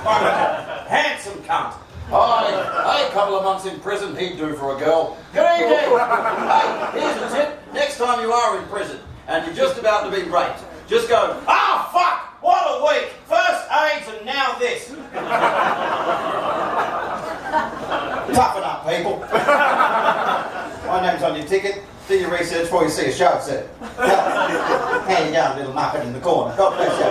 Fucking handsome cunt. Hey, a couple of months in prison, he'd do for a girl. Good evening. Hey, here's the tip. Next time you are in prison and you're just about to be raped, just go, ah, fuck, what a week. First AIDS and now this. Toughen up, people. My name's on your ticket. Do your research before you see a show set. How you going, little muppet in the corner? God bless you.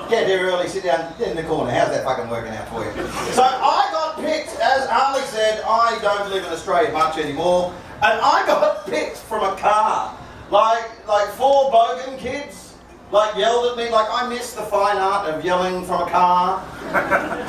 Get here early, sit down in the corner. How's that fucking working out for you? So I got picked, as Harley said, I don't live in Australia much anymore, and I got picked from a car. Like 4 bogan kids, yelled at me, I miss the fine art of yelling from a car.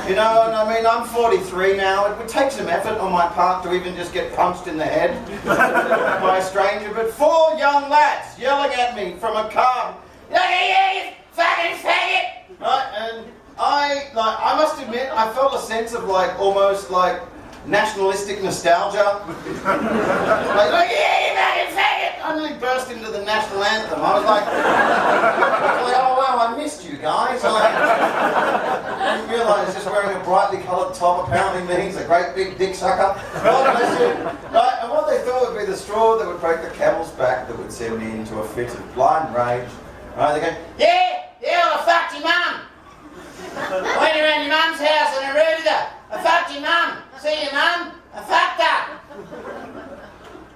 You know, and I mean, I'm 43 now. It would take some effort on my part to even just get punched in the head by a stranger, but 4 young lads yelling at me from a car. Look at you, fucking faggot! Right, and I must admit, I felt a sense of almost nationalistic nostalgia. Look at you, fucking faggot! I nearly burst into the national anthem. I was like, oh wow, I missed you guys. I didn't realise just wearing a brightly coloured top apparently means a great big dick sucker. God bless you. Right, and what they thought would be the straw that would break the camel's back that would send me into a fit of blind rage. Right, they go, yeah, well, I fucked your mum. I went around your mum's house and I rooted her. I fucked your mum. See your mum? I fucked her.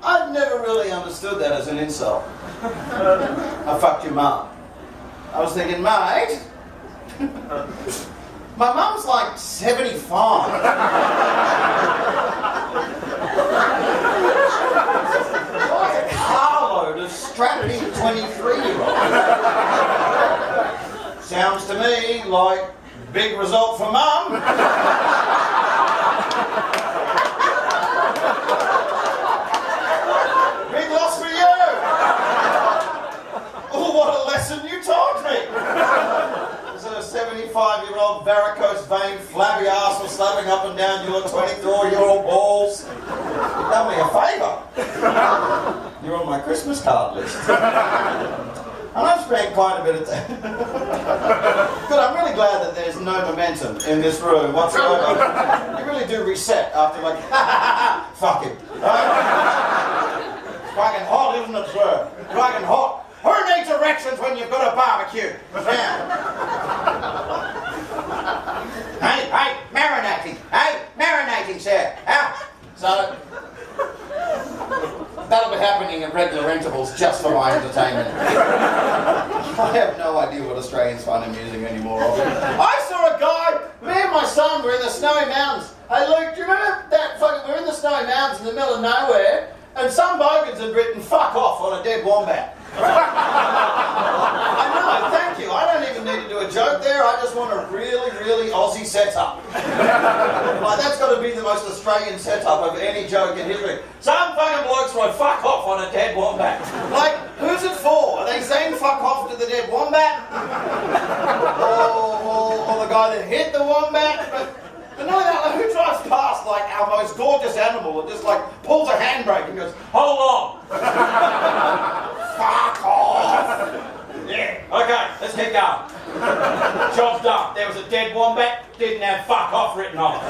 I've never really understood that as an insult. I fucked your mum. I was thinking, mate, my mum's 75. Like a carload of strapping 23-year-olds. Sounds to me like big result for mum. Big loss for you. Oh, what a lesson you taught me. As a 75-year-old varicose vein flabby arsehole slapping up and down your 24-year-old balls. You've done me a favour. You're on my Christmas card list. And I've spent quite a bit of time. Good, I'm really glad that there's no momentum in this room whatsoever. You really do reset after fuck him. Fucking hot, isn't it, sir? Fucking hot. Who needs erections when you've got a barbecue? Yeah. Hey, marinating. Hey, marinating, sir. So, that'll be happening at regular intervals just for my entertainment. I have no idea what Australians find amusing anymore. I saw a guy, me and my son were in the snowy mountains. Hey Luke, do you remember that fucking, we're in the snowy mountains in the middle of nowhere, and some bogans had written fuck off on a dead wombat. I know, thank you. I don't even need to do a joke there. I just want a really, really Aussie setup. That's got to be the most Australian setup of any joke in history. Some fucking blokes wrote fuck off on a dead wombat. Who's it for? Are they saying fuck off to the dead wombat? or the guy that hit the wombat? But no, who drives past our most gorgeous animal and just pulls a handbrake and goes, hold on. Fuck off! Yeah, okay, let's keep going. Job's done. There was a dead wombat, didn't have fuck off written on it.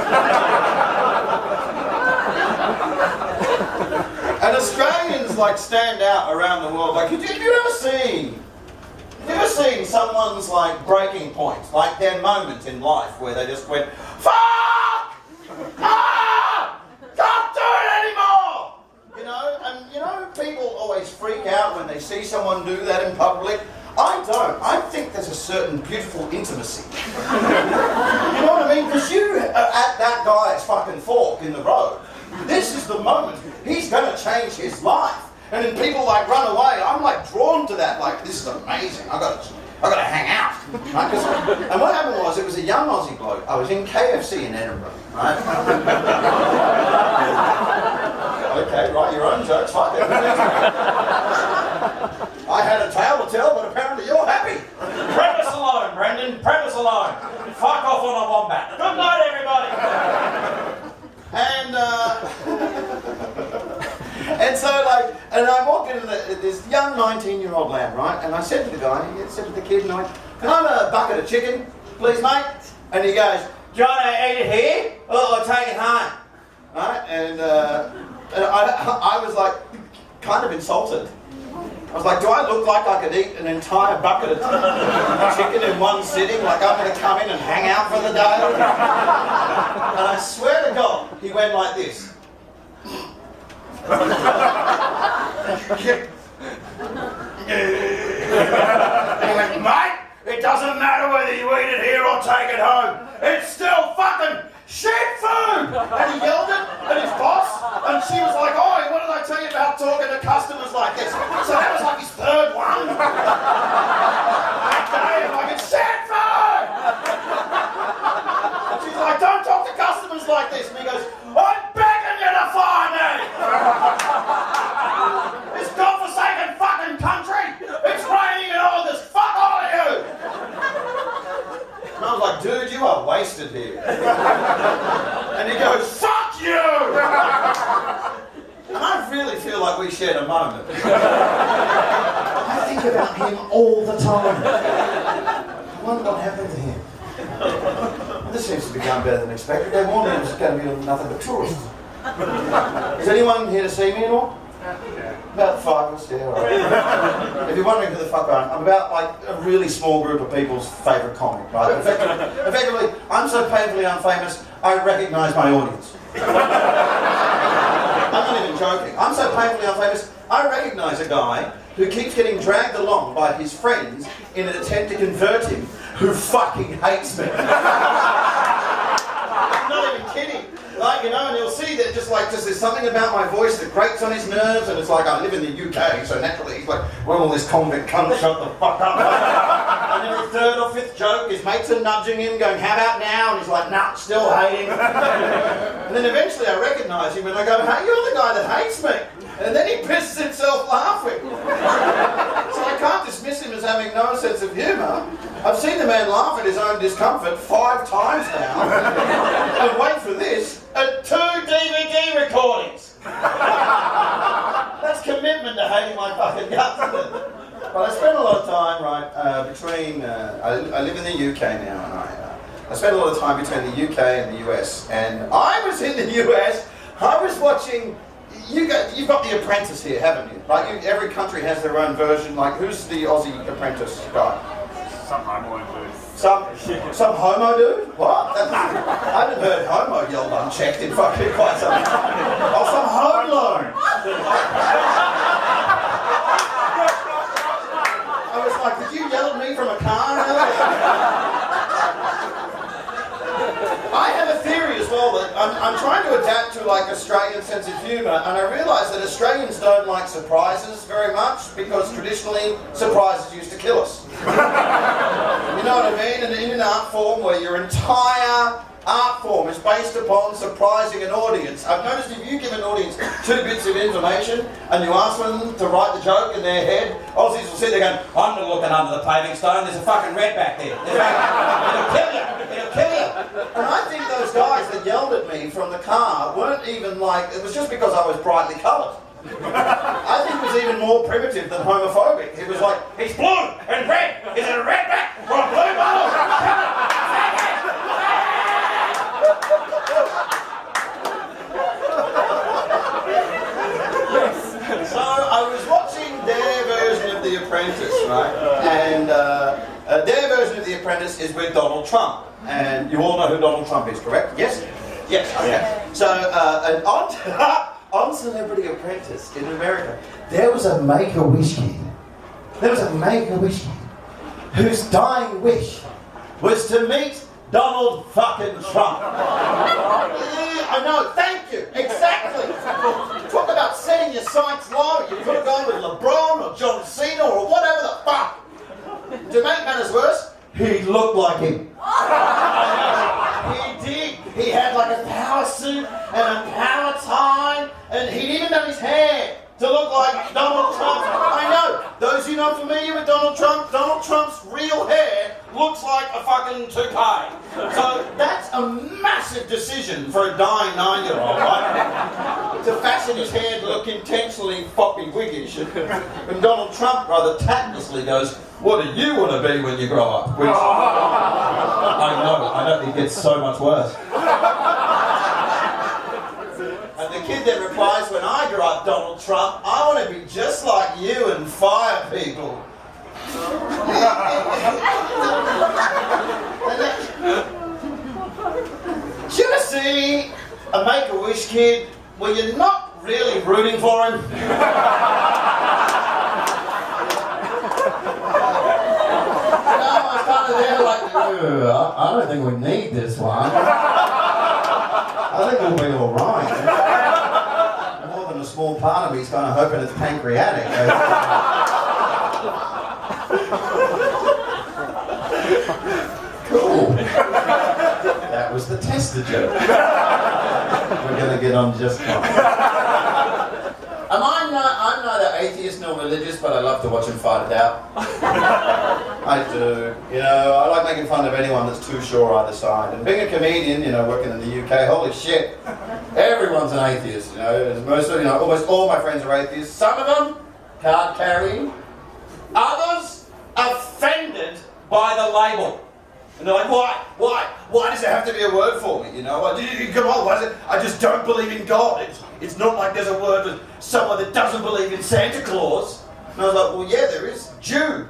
And Australians stand out around the world. Have you ever seen someone's breaking point, their moment in life where they just went, fuck! Ah! Can't do it anymore! People always freak out when they see someone do that in public. I don't. I think there's a certain beautiful intimacy. You know what I mean? Because you are at that guy's fucking fork in the road. This is the moment. He's going to change his life. And then people run away. I'm drawn to that. This is amazing. I got to hang out. Right? And what happened was, it was a young Aussie bloke. I was in KFC in Edinburgh. Right? Okay, write your own jokes. Fuck it. I had a tale to tell, but apparently you're happy. Premise alone, Brendan. Premise alone. Fuck off on a wombat. Good night, everybody. And so and I walked into this young 19-year-old lad, right? And I said to the guy, can I have a bucket of chicken, please, mate? And he goes, do you want to eat it here or take it home? Right? And I was like, kind of insulted. I was like, do I look like I could eat an entire bucket of chicken in one sitting? Like I'm going to come in and hang out for the day? And I swear to God, he went like this. And he went, mate, it doesn't matter whether you eat it here or take it home. It's still fucking shit food! And he yelled it at his boss, and she was like, oh, what did I tell you about talking to customers like this? So that was like his third one. That day, I'm like, it's shit food! And she's like, don't talk to customers like this. And he goes, I'm begging you to fire me! This godforsaken fucking country! It's raining in August! Fuck all of you! And I was like, dude, you are wasted here. And he goes, fuck you! And I really feel like we shared a moment. I think about him all the time. I wonder what happened to him. This seems to be going better than expected. They warned me it was going to be nothing but tourists. Is anyone here to see me at all? About 5 of us, yeah, all right. If you're wondering who the fuck I am, I'm about like a really small group of people's favourite comic, right? Effectively, I'm so painfully unfamous, I recognise my audience. I'm not even joking. I'm so painfully unfamous, I recognise a guy who keeps getting dragged along by his friends in an attempt to convert him, who fucking hates me. I'm not even kidding. Like, you know, and you'll see that just there's something about my voice that grates on his nerves, and it's like, I live in the UK, so naturally he's like, well, all this convict cunt, shut the fuck up. And every third or fifth joke, his mates are nudging him, going, how about now? And he's like, nah, still hating. And then eventually I recognise him, and I go, hey, you're the guy that hates me. And then he pisses himself laughing. So I can't dismiss him as having no sense of humour. I've seen the man laugh at his own discomfort 5 times now. And wait for this, at 2 DVD recordings. That's commitment to hating my fucking guts, isn't it? But I spend a lot of time, right, I live in the UK now, and I spend a lot of time between the UK and the US. And I was in the US, I was watching. You've got The Apprentice here, haven't you? Like every country has their own version. Like who's the Aussie Apprentice guy? Some homo dude. Some homo dude? What? I haven't heard homo yelled unchecked in fucking quite some time. Oh, some home loan. I was like, did you yell at me from a car? I have a theory as well that I'm trying to adapt to like Australian sense of humour, and I realise that Australians don't like surprises very much because traditionally surprises used to kill us. You know what I mean? And in an art form where your entire art form is based upon surprising an audience. I've noticed if you give an audience 2 bits of information and you ask them to write the joke in their head, Aussies will sit there going, I'm not looking under the paving stone, there's a fucking red back there. It'll kill you. It'll kill you. And I think those guys that yelled at me from the car weren't even like, it was just because I was brightly coloured. I think it was even more primitive than homophobic. It was like, he's blue and red. Is it a red back or a blue bottle? So I was watching their version of The Apprentice, right? And their version of The Apprentice is with Donald Trump. And you all know who Donald Trump is, correct? Yes? Yes, okay. So on Celebrity Apprentice in America, there was a Make-A-Wish kid. There was a Make-A-Wish kid whose dying wish was to meet Donald fucking Trump. I know, thank you, exactly. Talk about setting your sights low. You could have gone with LeBron or John Cena or whatever the fuck. To make matters worse, he looked like him. He did. He had like a power suit and a power tie, and he'd even done his hair to look like Donald Trump. I know. Those who know familiar with Donald Trump's real hair looks like a fucking toupee. So that's a massive decision for a dying 9-year-old, right? To fashion his hair to look intentionally floppy wiggish. And Donald Trump rather tactlessly goes, what do you want to be when you grow up? Which, I know, he it gets so much worse. And the kid then replies, when I grow up, Donald Trump, I want to be just like you and fire people. Should you ever see a Make-A-Wish kid where you're not really rooting for him? I don't think we need this one. I think we'll be alright. More than a small part of me is kind of hoping it's pancreatic. Cool. That was the tester joke. We're going to get on just fine. I'm neither atheist nor religious, but I love to watch him fight it out. I do. You know, I like making fun of anyone that's too sure either side. And being a comedian, you know, working in the UK, holy shit, everyone's an atheist, you know. Almost all my friends are atheists. Some of them card carrying. Others offended by the label. And they're like, why? Why does there have to be a word for me? You know, come on, what is it? I just don't believe in God. It's not like there's a word for someone that doesn't believe in Santa Claus. And I was like, well, yeah, there is. Jew.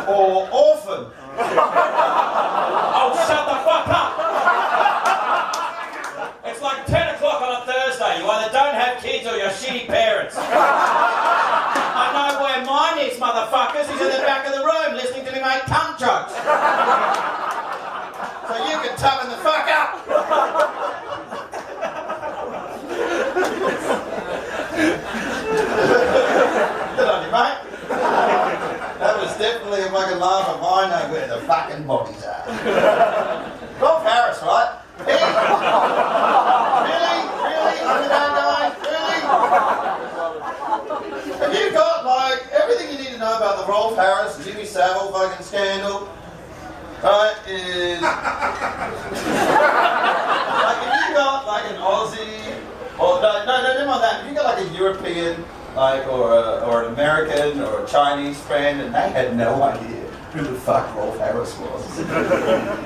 Or orphan. Oh, shut the fuck up! It's like 10 o'clock on a Thursday. You either don't have kids or you're shitty parents. I know where mine is, motherfuckers. He's in the back of the room listening to me make cunt jokes. So you can toughen the fuck up. Good on you, mate. That was definitely a fucking laugh of mine. I know where the fucking bodies are. Rob Harris, right? Really? Underground guys? Really? Have you got, like, everything you need to know about the Rolf Harris, Jimmy Savile fucking scandal? Is... like, if you got, like, an Aussie, or, no, never mind that. If you got, like, a European, like, or an American, or a Chinese friend, and they had no idea who the fuck Rolf Harris was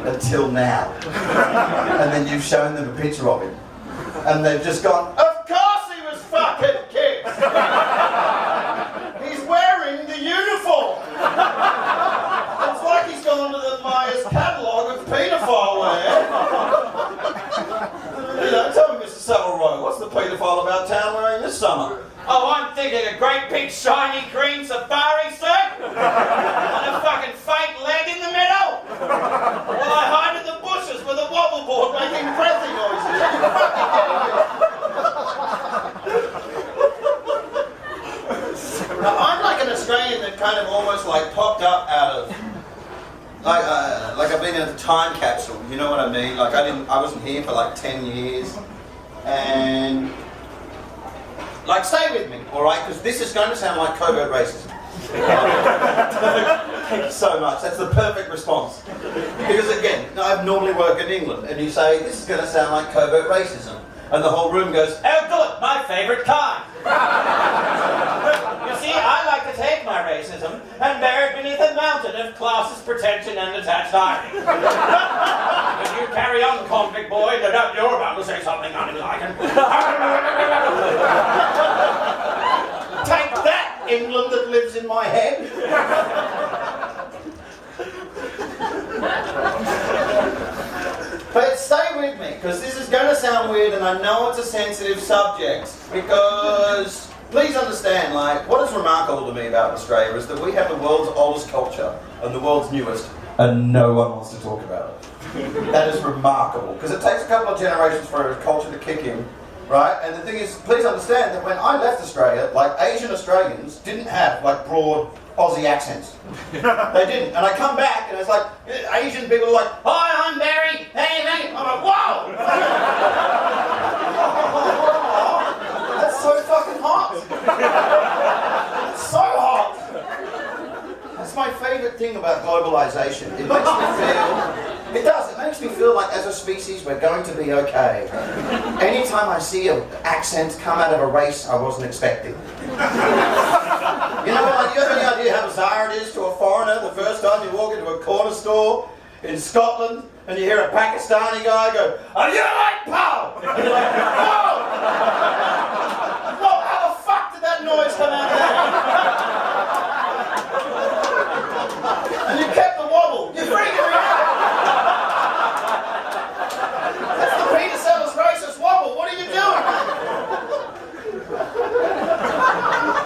until now. And then you've shown them a picture of him. And they've just gone, of course he was fucking kids! He's wearing the uniform! It's like he's gone to the Myers catalogue of paedophile wear. You know, tell me, Mr. Savile, what's the paedophile about town wearing this summer? Oh, I'm thinking a great big shiny green safari suit and a fucking fake leg in the middle. Well, I hide in the bushes with a wobble board making breathy noises. Are you fucking kidding me? Now, I'm like an Australian that kind of almost like popped up out of like I've been in a time capsule. You know what I mean? Like I wasn't here for like 10 years, and. Like, stay with me, alright? Because this is going to sound like covert racism. Thank you so much. That's the perfect response. Because again, I normally work in England, and you say, this is going to sound like covert racism. And the whole room goes, oh good, my favourite kind. You see, I like to take my racism and bear it beneath a mountain of classist pretension and attached irony. If you carry on, convict boy, no doubt you're about to say something unenlightened. Take that, England that lives in my head. But stay with me, because this is going to sound weird, and I know it's a sensitive subject, because please understand, like, what is remarkable to me about Australia is that we have the world's oldest culture and the world's newest, and no one wants to talk about it. That is remarkable, because it takes a couple of generations for a culture to kick in, right? And the thing is, please understand that when I left Australia, like, Asian Australians didn't have, like, broad Aussie accents. They didn't. And I come back and it's like, Asian people are like, hi, I'm Barry. Hey, mate. I'm like, whoa! That's so fucking hot. It's so hot. That's my favourite thing about globalisation. It makes me feel, it does, it makes me feel like as a species we're going to be okay. Anytime I see an accent come out of a race I wasn't expecting. You know, like bizarre it is to a foreigner the first time you walk into a corner store in Scotland and you hear a Pakistani guy go, "Are you alright, pal?" And you're like, "Oh! How the fuck did that noise come out of there?" And you kept the wobble. You're freaking me out. That's the Peter Sellers racist wobble. What are you doing?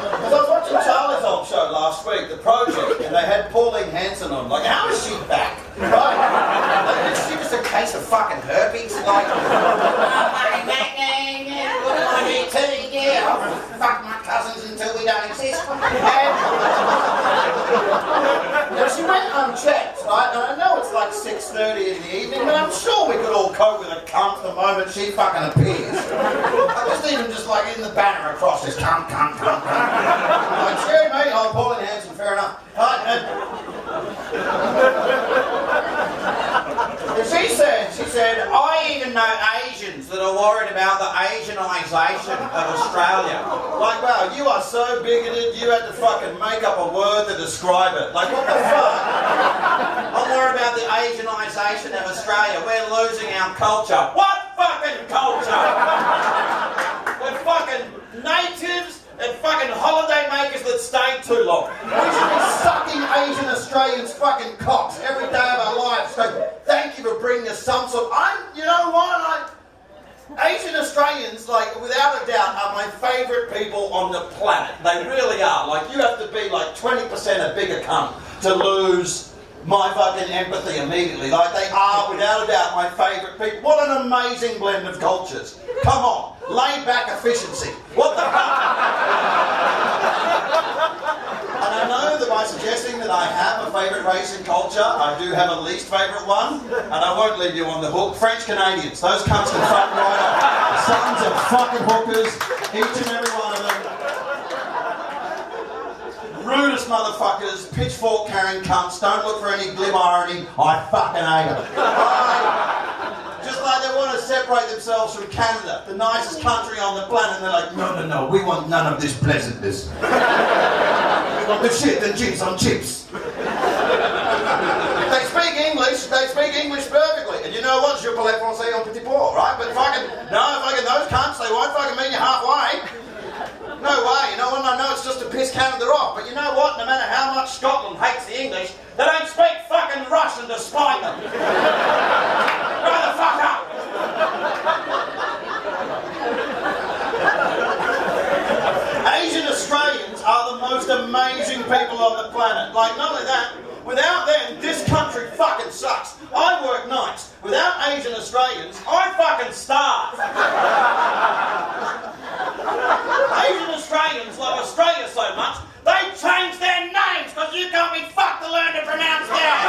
Because I was watching Charlie's old show last week, The Project, and they had Pauline Hanson on. Like, how is she back? Right? Like, is she just a case of fucking herpes? Like, I'll fuck my cousins until we don't exist. And she went unchecked, right? And I know it's like 6:30 in the evening, but I'm sure we could all cope with a cunt the moment she fucking appears. I just even just like in the banner across this cunt. Like, scary mate, I'm Pauline Hanson, fair enough. Right, and she said, I even know Asians that are worried about the Asianisation of Australia. Like, wow, you are so bigoted, you had to fucking make up a word to describe it. Like, what the fuck? I'm worried about the Asianisation of Australia. We're losing our culture. What fucking culture? We're fucking natives and fucking holiday makers that stayed too long. We should be sucking Asian Australians' fucking cocks every day of our lives. So thank you for bringing us some sort of... you know what? Asian Australians, like, without a doubt, are my favourite people on the planet. They really are. Like, you have to be like 20% a bigger cunt to lose my fucking empathy immediately. Like, they are, without a doubt, my favourite people. What an amazing blend of cultures. Come on. Laid back efficiency. What the fuck? And I know that by suggesting that I have a favourite race and culture, I do have a least favourite one, and I won't leave you on the hook. French Canadians. Those cunts can fuck right up. Sons of fucking hookers, each and every one of them. Rudest motherfuckers, pitchfork carrying cunts, don't look for any glib irony. I fucking hate them. Just like they want to separate themselves from Canada, the nicest country on the planet, and they're like, no, we want none of this pleasantness. We want the shit and chips on chips. They speak English perfectly, and you know what? Je parle français un petit peu, right? But fucking those cunts, they won't fucking meet you halfway. No way, you know what? I know it's just to piss Canada off, but you know what? No matter how much Scotland hates the English, they don't speak fucking Russian to spite them. Grow the fuck up! Asian Australians are the most amazing people on the planet. Like, not only that, without them, this country fucking sucks. I work nights. Without Asian Australians, I fucking starve. Asian Australians love Australia so much, they changed their names because you can't be fucked to learn to pronounce theirs.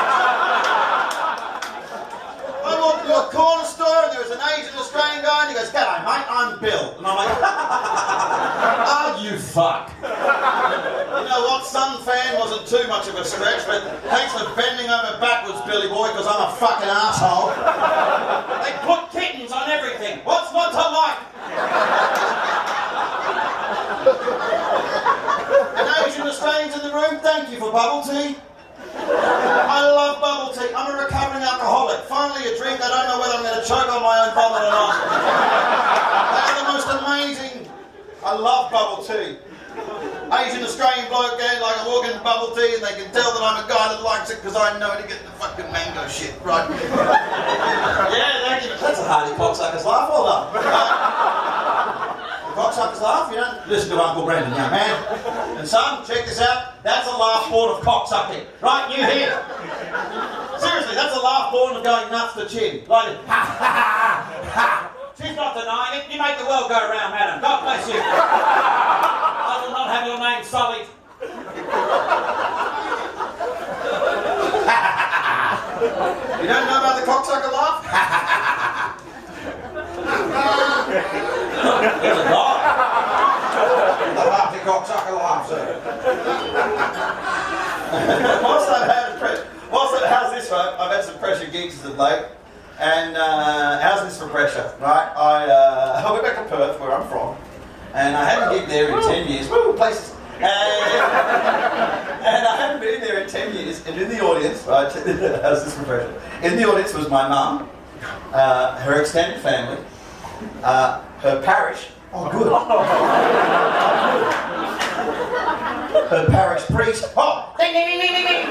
I walked into a corner store and there was an Asian Australian guy and he goes, "G'day mate, I'm Bill." And I'm like, "Oh, you fuck." You know what, Sun fan wasn't too much of a stretch, but thanks for bending over backwards, Billy boy, because I'm a fucking asshole. They put kittens on everything. What's not to like? And Asian Australians in the room, thank you for bubble tea. I love bubble tea. I'm a recovering alcoholic. Finally a drink, I don't know whether I'm going to choke on my own vomit or not. They are the most amazing. I love bubble tea. Asian Australian bloke there, like I walk into bubble tea and they can tell that I'm a guy that likes it because I know to get the fucking mango shit, right? Yeah, thank you. That's a hardy cocksucker's laugh, well done. Cocksuckers laugh, you don't listen to Uncle Brendan, young man. And son, check this out, that's a laugh born of cocksucking. Right, you here? Seriously, that's a laugh born of going nuts to chin. Like, ha ha ha ha. She's not denying it. You make the world go round, madam. God bless you. I will not have your name sullied. You don't know about the cocksucker laugh? There's a dog. The laughter cocksucker laugh, sir. How's this, right? I've had some pressure gigs of late. And how's this for pressure, right? I went back to Perth, where I'm from, and I hadn't gigged there in 10 years. Woo, place And I hadn't been there in 10 years, and in the audience, right, how's this refreshing? In the audience was my mum, her extended family, her parish, her parish priest, ding, ding, ding, ding, ding, ding.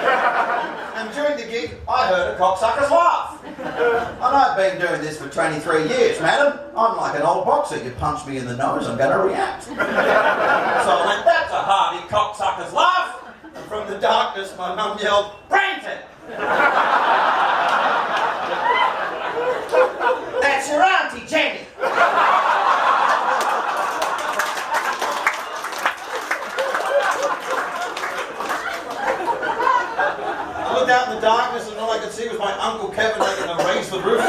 And during the gig, I heard a cocksucker's laugh. And I've been doing this for 23 years, madam. I'm like an old boxer. You punch me in the nose, I'm going to react. So I went, that's a hearty cocksucker's laugh. And from the darkness, my mum yelled, "BRENDON!" That's your auntie, Jenny. I looked out in the darkness and all I could see was my Uncle Kevin making a race for the roof.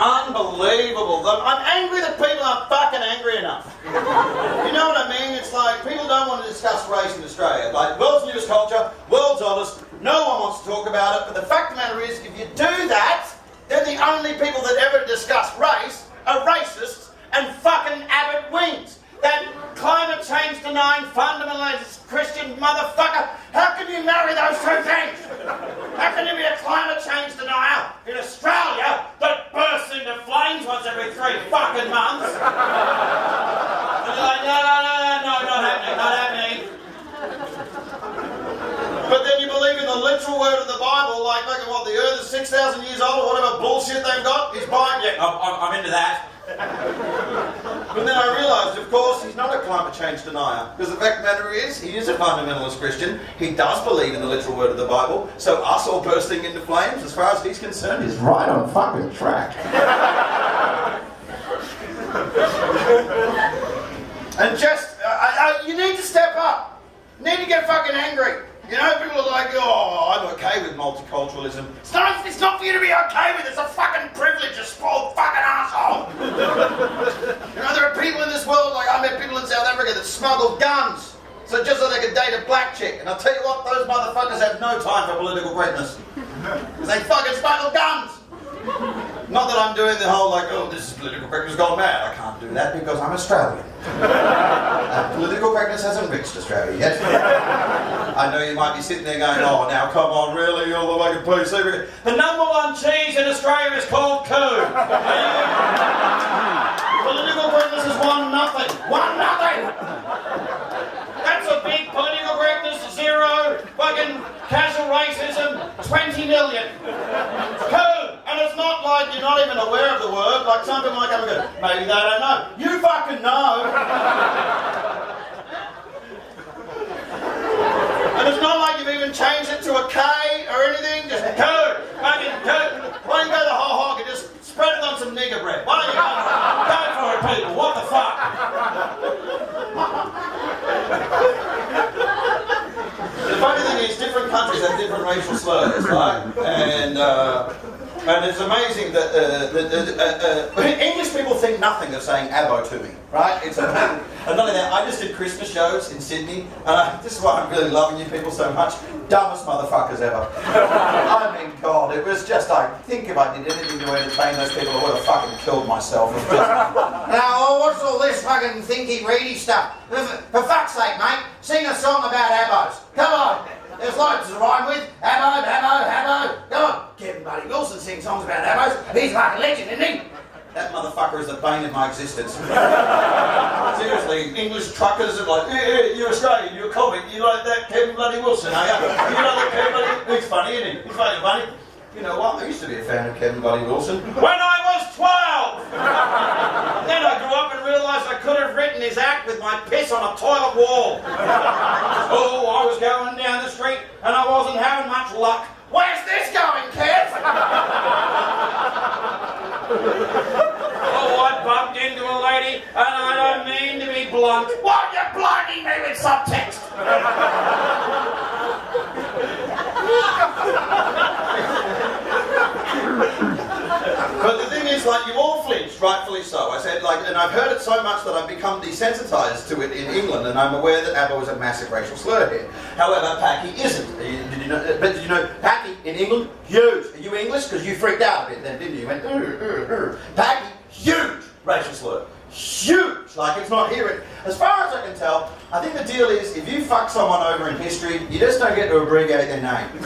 Unbelievable. I'm angry that people aren't fucking angry enough. You know what I mean? It's like people don't want to discuss race in Australia. Like, world's newest culture, world's honest, no one wants to talk about it, but the fact of the matter is, if you do that, then the only people that ever discuss race are racists and fucking Abbott wings. That climate change denying fundamentalist Christian motherfucker, how can you marry those two things? How can you be a climate change denier in Australia that bursts into flames once every 3 fucking months? And you're like, no, not happening. But then you believe in the literal word of the Bible, like, what, the earth is 6,000 years old or whatever bullshit they've got? He's buying, yeah, I'm into that. But then I realised, of course, he's not a climate change denier. Because the fact of the matter is, he is a fundamentalist Christian. He does believe in the literal word of the Bible. So us all bursting into flames, as far as he's concerned, is right on fucking track. And just, you need to step up. You need to get fucking angry. You know, people are like, I'm okay with multiculturalism. It's not for you to be okay with. It's a fucking privilege, you spoiled fucking asshole. You know, there are people in this world, like I met people in South Africa that smuggled guns. So just so they could date a black chick. And I'll tell you what, those motherfuckers have no time for political correctness. Because they fucking smuggle guns. Not that I'm doing the whole like, this is political correctness gone mad. I can't do that because I'm Australian. Political correctness hasn't reached Australia yet. I know you might be sitting there going, now come on, really? You're the fucking PC. The number one cheese in Australia is called Coo. Political correctness is 1-0. 1-0. That's a big political correctness, 0. Fucking casual racism, 20 million. Coo. And it's not like you're not even aware of the word. Like some people might come and go, maybe they don't know. You fucking know. And it's not like you've even changed it to a K or anything. Just coo. Fucking coo. Why don't you go the whole hog and just spread it on some nigger bread? Why don't you go for it, people? What the fuck? The funny thing is, different countries have different racial slurs, right? And it's amazing that English people think nothing of saying abo to me, right? It's amazing. And not only that, I just did Christmas shows in Sydney, and this is why I'm really loving you people so much. Dumbest motherfuckers ever. I mean, God, it was just, I think if I did anything to entertain those people, I would have fucking killed myself. Now, what's all this fucking thinky, ready stuff? For fuck's sake, mate, sing a song about abos. Come on. There's loads to rhyme with. Abo. Come on. Kevin Buddy Wilson sings songs about abos. He's like a legend, isn't he? That motherfucker is the bane of my existence. Seriously, English truckers are like, you're Australian, you're a comic, you like that Kevin Bloody Wilson, are you? You like that Kevin Bloody... He's funny, isn't he? He's fucking funny. You know what? I used to be a fan of Kevin Bloody Wilson. When I was 12! Then I grew up and realised I could have written his act with my piss on a toilet wall. So I was going down the street and I wasn't having much luck. Where's this going, Kev? I bumped into a lady and I don't mean to be blunt. Why are you blinding me with subtext? But the thing is, like, you all flinched, rightfully so. I said, like, and I've heard it so much that I've become desensitised to it in England, and I'm aware that abo is a massive racial slur here. However, Packy isn't. Did you know? But did you know Packy in England, huge. Are you English? Because you freaked out a bit then, didn't you? You went, Paki, huge racial slur. Huge. Like, it's not here. As far as I can tell, I think the deal is, if you fuck someone over in history, you just don't get to abbreviate their name. We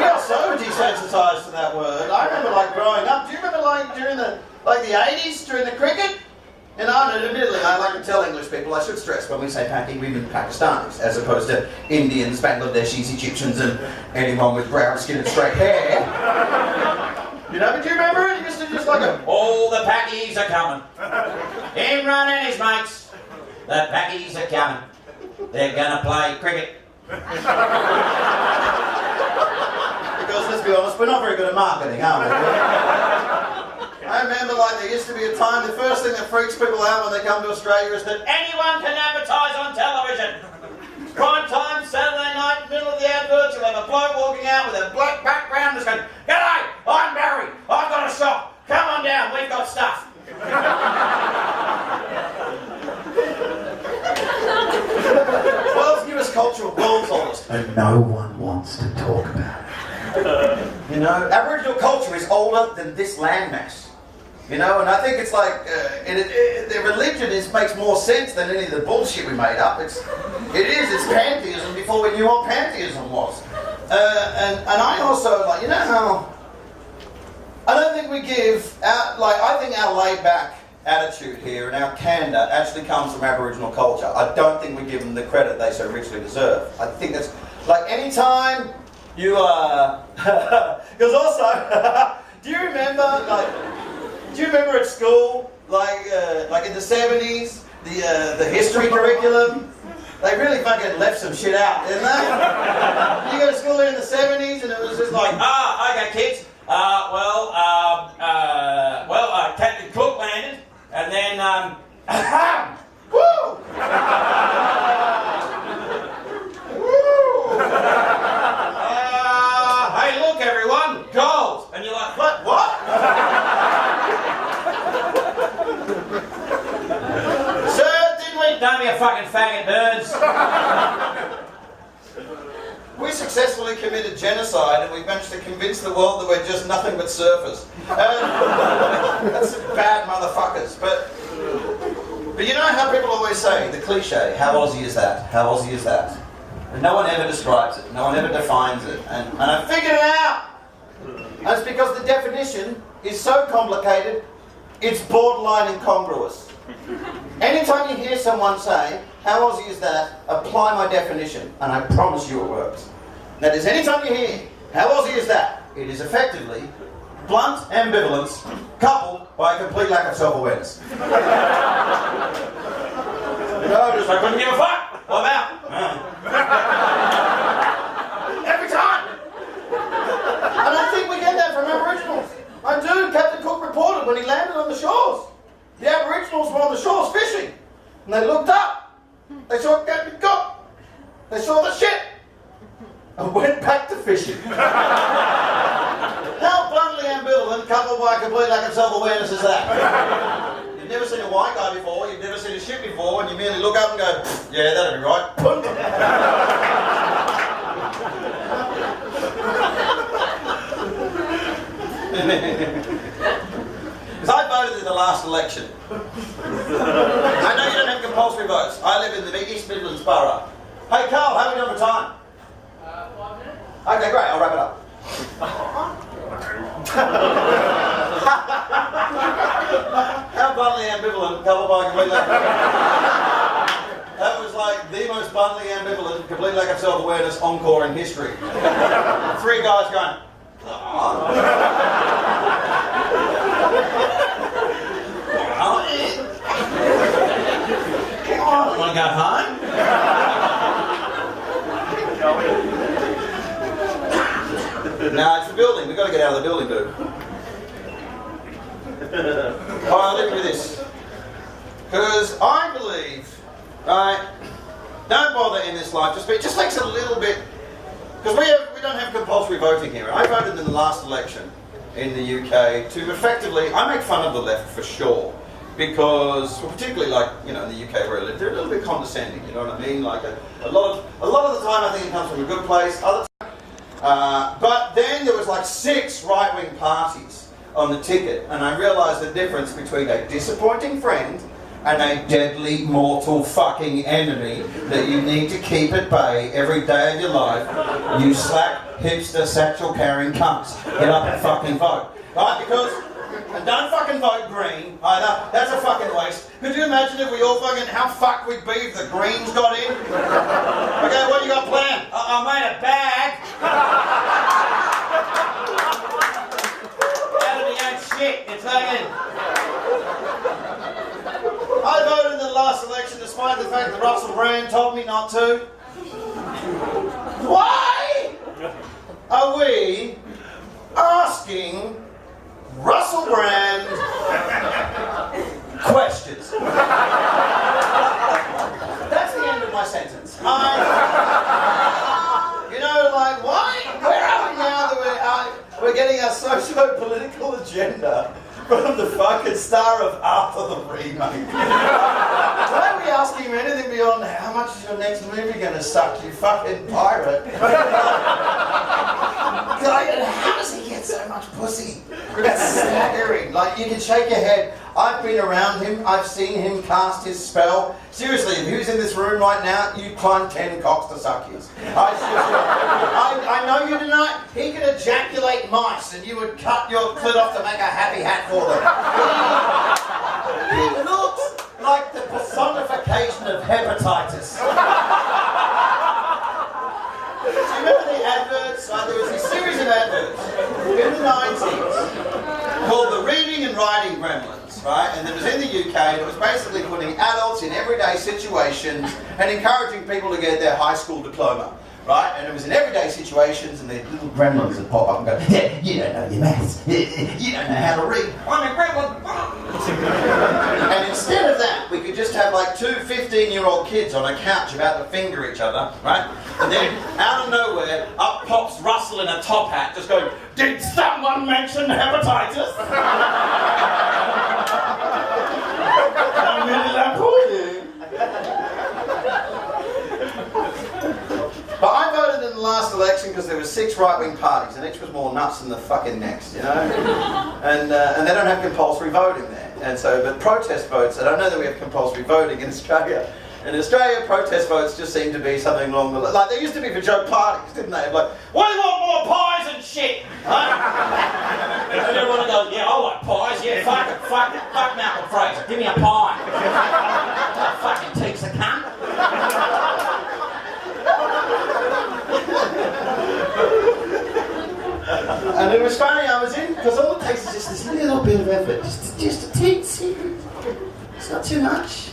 are so desensitized to that word. I remember, like, growing up. Do you remember, like, during the 80s, during the cricket? And admittedly, I like to tell English people, I should stress, when we say Paki, we mean Pakistanis, as opposed to Indians, Bangladeshis, Egyptians, and anyone with brown skin and straight hair. You know, but do you remember it? He used to just like all the Pakis are coming. Imran and his mates. The Pakis are coming. They're gonna play cricket. Because let's be honest, we're not very good at marketing, are we? I remember, like, there used to be a time, the first thing that freaks people out when they come to Australia is that anyone can advertise on television. Prime time, Saturday night, middle of the adverts, you'll have a bloke walking out with a black background just going, "G'day, I'm Barry, I've got a shop, come on down, we've got stuff." World's newest cultural world's and no one wants to talk about it. You know, Aboriginal culture is older than this landmass. You know, and I think it's like, the religion makes more sense than any of the bullshit we made up. It's pantheism before we knew what pantheism was. And I also, like, you know how, I don't think we give, I think our laid back attitude here and our candour actually comes from Aboriginal culture. I don't think we give them the credit they so richly deserve. I think that's, like, anytime you, because also, do you remember at school, like in the 70s, the history curriculum? They really fucking left some shit out, didn't they? You go to school in the 70s and it was just like, okay kids, Captain Cook landed, and then, woo! Hey look everyone, gold! And you're like, what? Don't be a fucking faggot, birds. We successfully committed genocide and we managed to convince the world that we're just nothing but surfers. That's bad motherfuckers. But you know how people always say, the cliche, how Aussie is that? How Aussie is that? And no one ever describes it. No one ever defines it. And I figured it out. And it's because the definition is so complicated, it's borderline incongruous. Anytime you hear someone say, how Aussie is that, apply my definition, and I promise you it works. That is, anytime you hear, how Aussie is that, it is effectively blunt ambivalence coupled by a complete lack of self-awareness. You know, just like, couldn't give a fuck, I'm out. Every time. And I think we get that from Aboriginals. I do. Captain Cook reported when he landed on the shores. The Aboriginals were on the shores fishing, and they looked up. They saw Captain Cook. They saw the ship, and went back to fishing. How bluntly ambivalent, coupled by a complete lack of self-awareness, is that? You've never seen a white guy before, you've never seen a ship before, and you merely look up and go, yeah, that'll be right. Because I voted in the last election. I know you don't have compulsory votes. I live in the East Midlands borough. Hey Carl, how are we doing for time? 5 minutes. Okay, great, I'll wrap it up. How bluntly ambivalent, coupled by complete lack of... That was like the most bluntly ambivalent, complete lack of self-awareness encore in history. 3 guys going, want to go home? No, it's the building. We've got to get out of the building, dude. I'll leave you with this. Because I believe, don't bother in this life, it just takes a little bit, because we don't have compulsory voting here. I voted in the last election in the UK to effectively, I make fun of the left for sure, because, well, particularly like, you know, in the UK where I live, they're a little bit condescending, you know what I mean? Like a lot of the time I think it comes from a good place, but then there was like 6 right-wing parties on the ticket, and I realised the difference between a disappointing friend and a deadly, mortal fucking enemy that you need to keep at bay every day of your life. You slack, hipster, satchel-carrying cunts. Get up and fucking vote. Right? Because, and don't fucking vote Green either. That's a fucking waste. Could you imagine if we all fucking, how fucked we'd be if the Greens got in? Okay, what you got planned? I made a bag. Out of the ain't shit, it's hanging. I voted in the last election despite the fact that Russell Brand told me not to. Why are we asking Russell Brand questions? That's the end of my sentence. You know, like, why? Where are we now that we're getting our socio-political agenda from the fucking star of Arthur the Remake? Why are we asking him anything beyond how much is your next movie going to suck, you fucking pirate? How does he get so much pussy? That's staggering. Like, you can shake your head. I've been around him. I've seen him cast his spell. Seriously, if he was in this room right now, you'd climb 10 cocks to suck his. I know you tonight. He could ejaculate mice and you would cut your clit off to make a happy hat for them. He looks like the personification of hepatitis. Do you remember the adverts? There was a series of adverts in the 90s called the Reading and Writing Gremlins, right? And it was in the UK, and it was basically putting adults in everyday situations and encouraging people to get their high school diploma, right? And it was in everyday situations, and the little gremlins would pop up and go, yeah, you don't know your maths, you don't know how to read, I'm a gremlin. And instead of that, we could just have like 2 15-year-old kids on a couch about to finger each other, right? And then, out of nowhere, up pops Russell in a top hat, just going, did someone mention hepatitis? I'm really that for you. But I voted in the last election because there were 6 right-wing parties, and each was more nuts than the fucking next, you know? And they don't have compulsory voting there. And so, but protest votes, and I know that we have compulsory voting in Australia. In Australia, protest votes just seem to be something along the like they used to be for joke parties, didn't they? Like, we want more pies and shit, right? And everyone goes, yeah, I like pies, yeah, fuck Malcolm Fraser, give me a pie. That fucking takes a cunt. And it was funny, I was in, because all it takes is just this little bit of effort, just a teensy. It's not too much.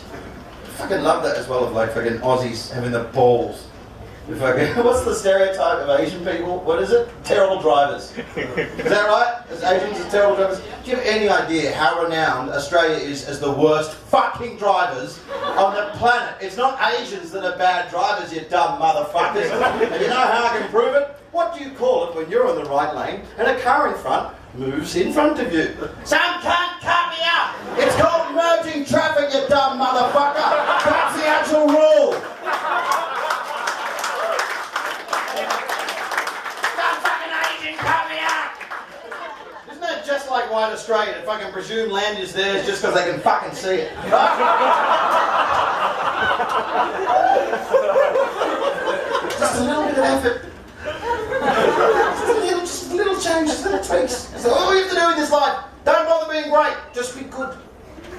I fucking love that as well, of like fucking Aussies having the balls. What's the stereotype of Asian people? What is it? Terrible drivers. Is that right? As Asians are terrible drivers? Do you have any idea how renowned Australia is as the worst fucking drivers on the planet? It's not Asians that are bad drivers, you dumb motherfuckers. And you know how I can prove it? What do you call it when you're on the right lane and a car in front moves in front of you? Some cunt cut me up! It's called merging traffic, you dumb motherfucker! That's the actual rule! Some fucking Asian cut me up! Isn't that just like white Australia to fucking presume land is theirs just because they can fucking see it? Just a little bit of effort. Just little changes, little tweaks. That's all you have to do in this life. Don't bother being great, just be good.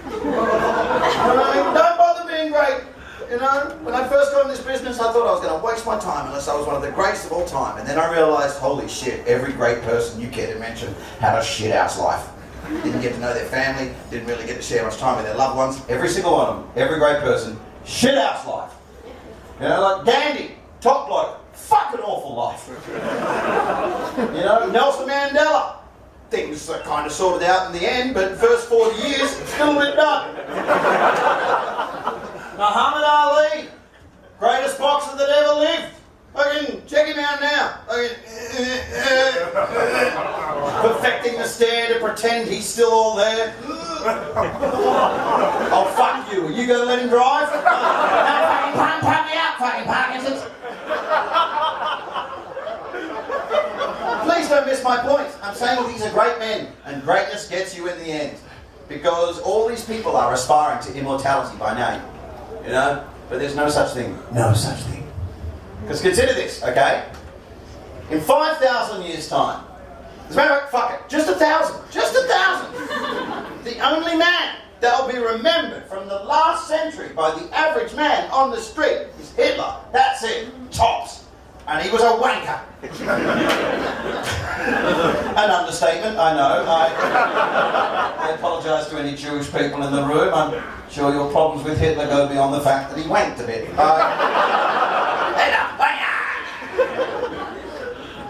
Don't bother being great. You know, when I first got in this business, I thought I was going to waste my time unless I was one of the greatest of all time. And then I realised, holy shit, every great person you care to mention had a shit-house life. Didn't get to know their family, didn't really get to share much time with their loved ones. Every single one of them, every great person, shit-house life. You know, like Gandhi, top bloke, fucking awful life. You know, Nelson Mandela. Things are kind of sorted out in the end, but first 40 years, still a bit done. Muhammad Ali, greatest boxer that ever lived. Fucking check him out now. Perfecting the stare to pretend he's still all there. Oh, fuck you. Are you going to let him drive? No, fucking pump me up, fucking Parkinson's. Please don't miss my point. I'm saying these are great men, and greatness gets you in the end. Because all these people are aspiring to immortality by name. You know? But there's no such thing. No such thing. Because consider this, okay? In 5,000 years' time, as a matter of fact, fuck it, just 1,000, the only man that will be remembered from the last century by the average man on the street is Hitler. That's it, tops. And he was a wanker. An understatement, I know. I apologise to any Jewish people in the room. I'm sure your problems with Hitler go beyond the fact that he wanked a bit.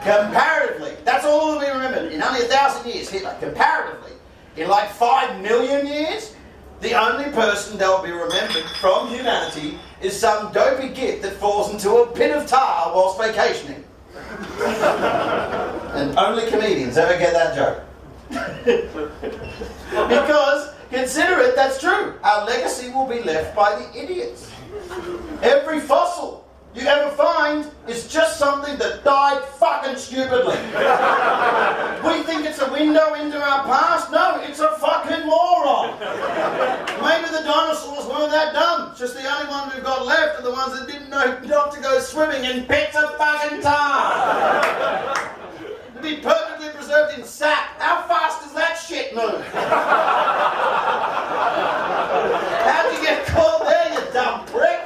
Comparatively, that's all that we remembered. In only 1,000 years, Hitler, comparatively, in like 5 million years, the only person that will be remembered from humanity is some dopey git that falls into a pit of tar whilst vacationing. And only comedians ever get that joke. Because, consider it, that's true. Our legacy will be left by the idiots. Every fossil you ever find is just something that died fucking stupidly. We think it's a window into our past. No, it's a fucking moron. Maybe the dinosaurs weren't that dumb. Just the only ones we've got left are the ones that didn't know not to go swimming in pits of fucking tar. To be perfectly preserved in sap. How fast does that shit move? How'd you get caught there, you dumb prick?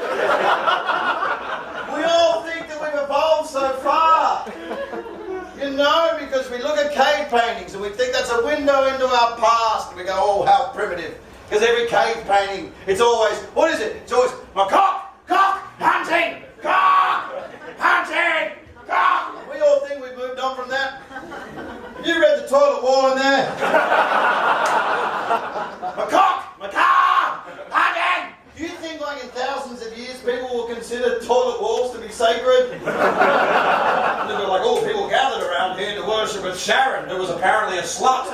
We all think that we've evolved so far. You know, because we look at cave paintings and we think that's a window into our past. And we go, oh, how primitive. Because every cave painting, it's always, what is it? It's always, macaque, hunting, hunting, cock. We all think we've moved on from that. Have you read the toilet wall in there? Macaque, hunting. Do you think like in thousands of years people will consider toilet walls to be sacred? They'll be like, oh, people gathered around here to worship at Sharon, who was apparently a slut.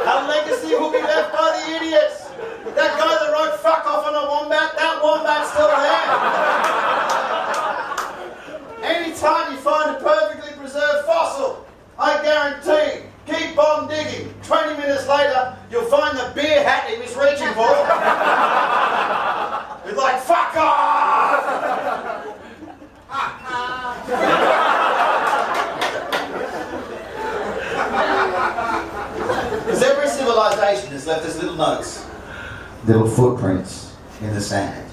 Our legacy will be left by the idiots. That guy that wrote fuck off on a wombat, that wombat's still there. Anytime you find a perfectly preserved fossil, I guarantee, keep on digging. 20 minutes later, you'll find the beer hat he was reaching for. With like, fuck off! Because every civilization has left us little notes, little footprints in the sand.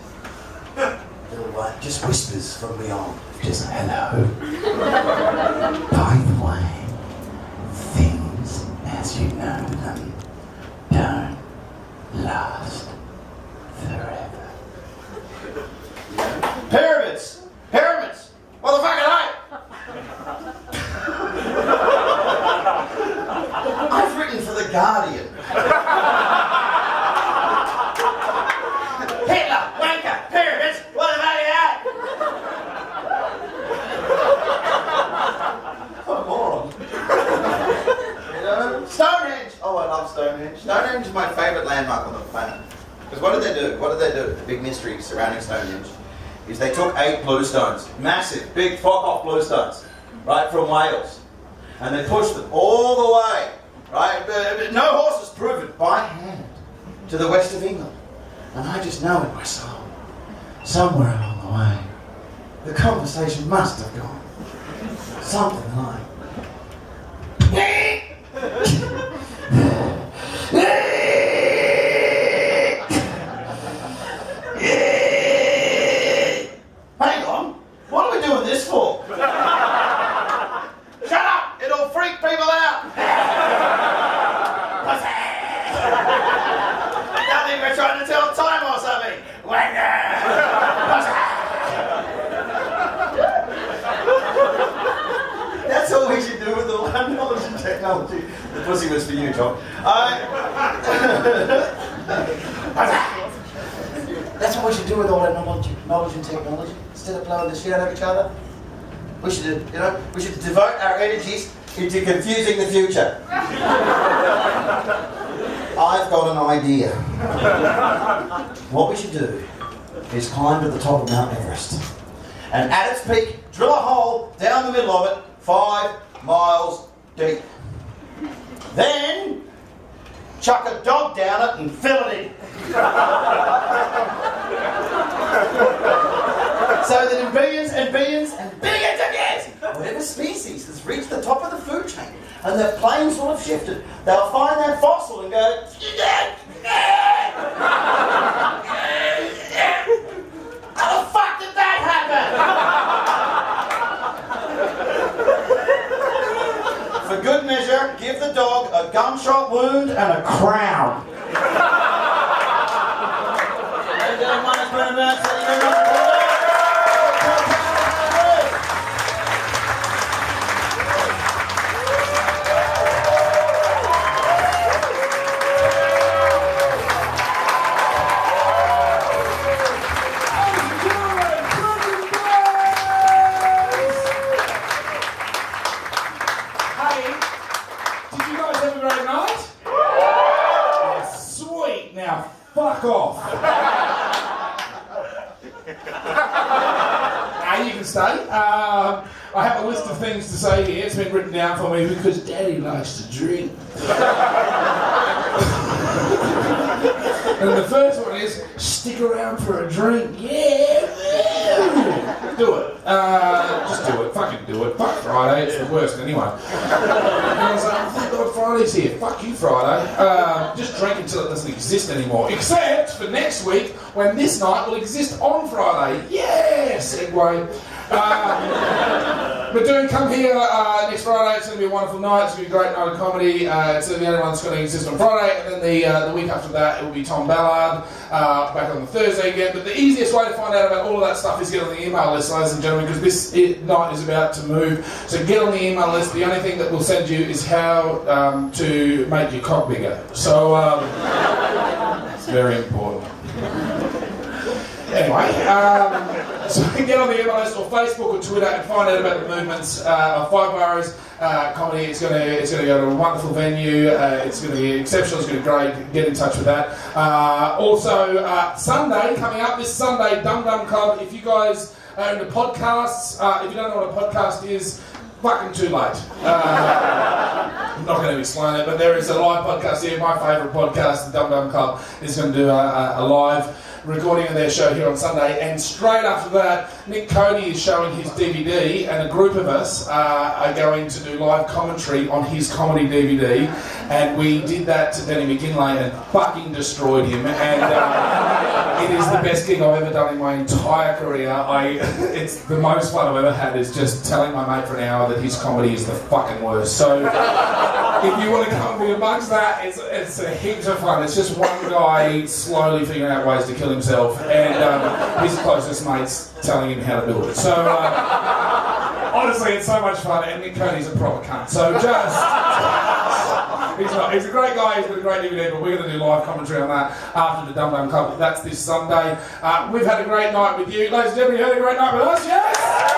Little, just whispers from beyond. Just hello. By the way, things as you know them don't last forever. Pyramids! Pyramids! What the fuck are they? I've written for The Guardian. Hitler, wanker, pyramids, what the fuck are they? What a moron. You know? Stonehenge! Oh, I love Stonehenge. Stonehenge is my favourite landmark on the planet. Because what did they do? What did they do? The big mystery surrounding Stonehenge is they took 8 blue stones, massive, big, fuck-off blue stones, right, from Wales. And they pushed them all the way, right, no horses proven, by hand, to the west of England. And I just know in my soul, somewhere along the way, the conversation must have gone something like... Hang on, what are we doing this for? Shut up, it'll freak people out. I think we're trying to tell time or something. That's all we should do with all our knowledge and technology. The pussy was for you, Tom. That's what we should do with all our knowledge and technology. Instead of blowing the shit out of each other, we should, we should devote our energies into confusing the future. I've got an idea. What we should do is climb to the top of Mount Everest. And at its peak, drill a hole down the middle of it, 5 miles deep. Then, chuck a dog down it and fill it in. So that in billions and billions and billions of years, whatever species has reached the top of the food chain and their planes will have shifted, they'll find that fossil and go, how the fuck did that happen? For good measure, give the dog a gunshot wound and a crown. Fuck off. Now you can stay. I have a list of things to say here. It's been written down for me because Daddy likes to drink. And the first one is stick around for a drink. Yeah. Do it. Just do it. Fucking do it. Fuck Friday. It's the worst anyway. And I was like, oh, thank God Friday's here. Fuck you, Friday. Just drink until it doesn't exist anymore. Except for next week, when this night will exist on Friday. Yeah, segue. But do come here next Friday. It's going to be a wonderful night. It's going to be a great night of comedy. It's the only one that's going to exist on Friday. And then the week after that, it will be Tom Ballard back on the Thursday again. But the easiest way to find out about all of that stuff is get on the email list, ladies and gentlemen, because this night is about to move. So get on the email list. The only thing that we'll send you is how to make your cock bigger. So it's very important. Anyway, so get on the email list or Facebook or Twitter and find out about the movements of Five Boroughs comedy. It's going to go to a wonderful venue. It's going to be exceptional. It's going to be great. Get in touch with that. Also, Sunday coming up this Sunday, Dum Dum Club. If you guys are into podcasts, if you don't know what a podcast is, fucking too late. I'm not going to explain it, but there is a live podcast here. My favourite podcast, the Dum Dum Club, is going to do a live recording of their show here on Sunday, and straight after that, Nick Cody is showing his DVD, and a group of us are going to do live commentary on his comedy DVD, and we did that to Danny McGinley and fucking destroyed him, and it is the best gig I've ever done in my entire career. It's the most fun I've ever had is just telling my mate for an hour that his comedy is the fucking worst. So if you want to come and be amongst that, it's a heap of fun. It's just one guy slowly figuring out ways to kill himself, and his closest mates telling him how to do it. So honestly, it's so much fun, and Nick Cody's a proper cunt. So just he's a great guy. He's got a great DVD, but we're going to do live commentary on that after the Dum Dum Club. That's this Sunday. We've had a great night with you, ladies and gentlemen. You had a great night with us, yes.